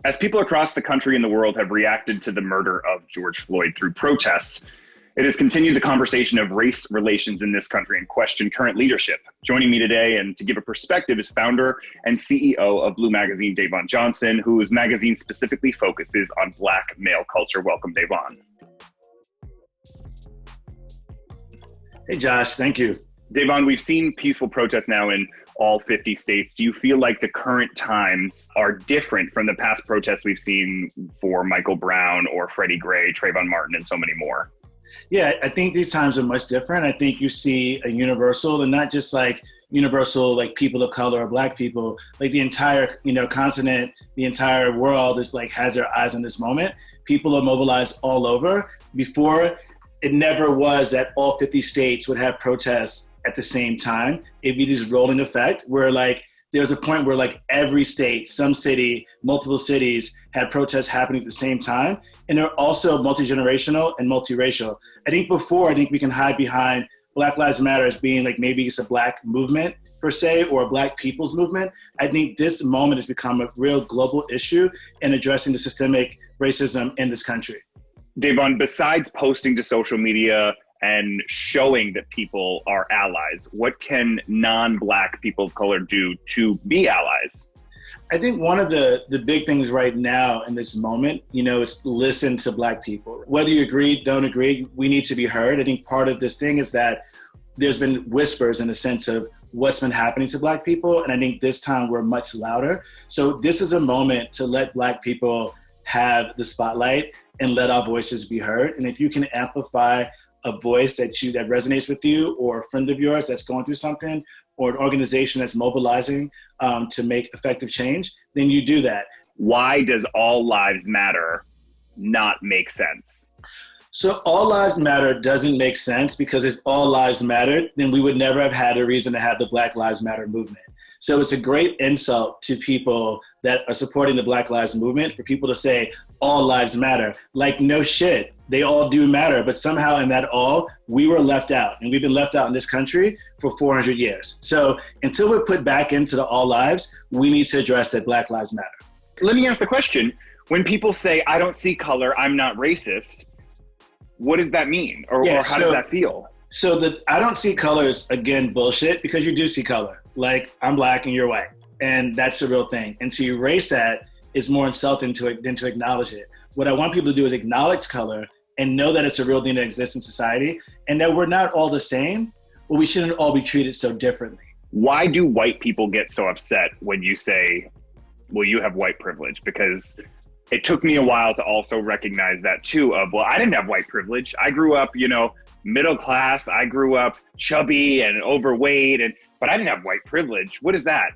As people across the country and the world have reacted to the murder of George Floyd through protests, it has continued the conversation of race relations in this country and questioned current leadership. Joining me today and to give a perspective is founder and CEO of Bleu Magazine, DéVon Johnson, whose magazine specifically focuses on Black male culture. Welcome, DéVon. Hey, Josh, thank you. DéVon, we've seen peaceful protests now in all 50 states. Do you feel like the current times are different from the past protests we've seen for Michael Brown or Freddie Gray, Trayvon Martin, and so many more? Yeah, I think these times are much different. I think you see a universal, and not just like universal, like people of color or Black people, like the entire, continent, the entire world is like has their eyes on this moment. People are mobilized all over. Before, it never was that all 50 states would have protests at the same time. It'd be this rolling effect where like there's a point where like every state, some city, multiple cities had protests happening at the same time. And they're also multi-generational and multiracial. I think we can hide behind Black Lives Matter as being like maybe it's a Black movement per se or a Black people's movement. I think this moment has become a real global issue in addressing the systemic racism in this country. DéVon, besides posting to social media and showing that people are allies, what can non-Black people of color do to be allies? I think one of the big things right now in this moment, it's listen to Black people. Whether you agree, don't agree, we need to be heard. I think part of this thing is that there's been whispers in the sense of what's been happening to Black people. And I think this time we're much louder. So this is a moment to let Black people have the spotlight and let our voices be heard. And if you can amplify a voice that resonates with you, or a friend of yours that's going through something, or an organization that's mobilizing to make effective change, then you do that. Why does all lives matter not make sense? So all lives matter doesn't make sense because if all lives mattered, then we would never have had a reason to have the Black Lives Matter movement. So it's a great insult to people that are supporting the Black Lives Movement for people to say all lives matter. Like, no shit, they all do matter, but somehow in that all, we were left out, and we've been left out in this country for 400 years. So until we're put back into the all lives, we need to address that Black Lives Matter. Let me ask the question, when people say, I don't see color, I'm not racist, what does that mean? Or how does that feel? So I don't see color is, again, bullshit, because you do see color. Like, I'm Black and you're white, and that's the real thing. And to erase that is more insulting than to acknowledge it. What I want people to do is acknowledge color and know that it's a real thing that exists in society and that we're not all the same, but we shouldn't all be treated so differently. Why do white people get so upset when you say, well, you have white privilege? Because it took me a while to also recognize that too, well, I didn't have white privilege. I grew up, middle class. I grew up chubby and overweight, but I didn't have white privilege. What is that?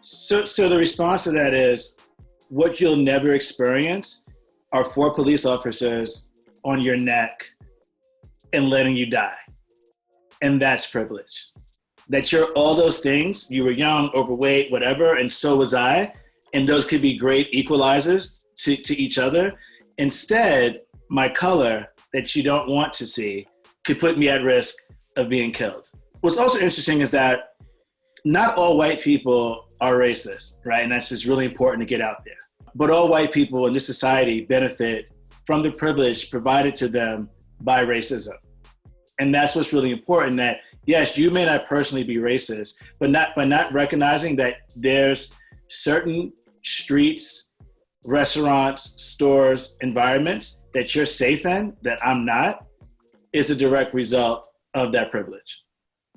So the response to that is, what you'll never experience are 4 police officers on your neck and letting you die. And that's privilege. That you're all those things, you were young, overweight, whatever, and so was I. And those could be great equalizers to each other. Instead, my color that you don't want to see could put me at risk of being killed. What's also interesting is that not all white people are racist, right? And that's just really important to get out there. But all white people in this society benefit from the privilege provided to them by racism. And that's what's really important, that yes, you may not personally be racist, but not recognizing that there's certain streets, restaurants, stores, environments that you're safe in, that I'm not, is a direct result of that privilege.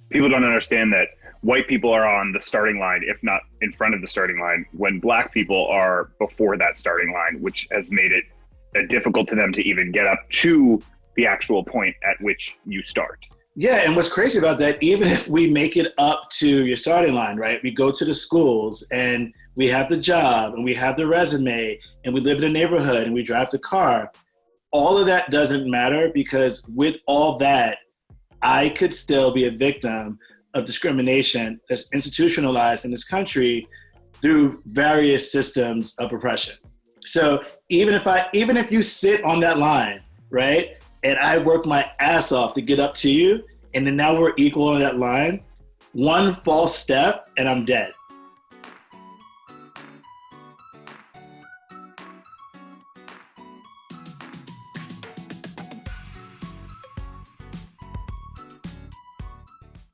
People don't understand that white people are on the starting line, if not in front of the starting line, when Black people are before that starting line, which has made it difficult to them to even get up to the actual point at which you start. Yeah, and what's crazy about that, even if we make it up to your starting line, right? We go to the schools and we have the job and we have the resume and we live in a neighborhood and we drive the car. All of that doesn't matter, because with all that, I could still be a victim of discrimination that's institutionalized in this country through various systems of oppression. So even if you sit on that line, right, and I work my ass off to get up to you, and then now we're equal on that line, one false step and I'm dead.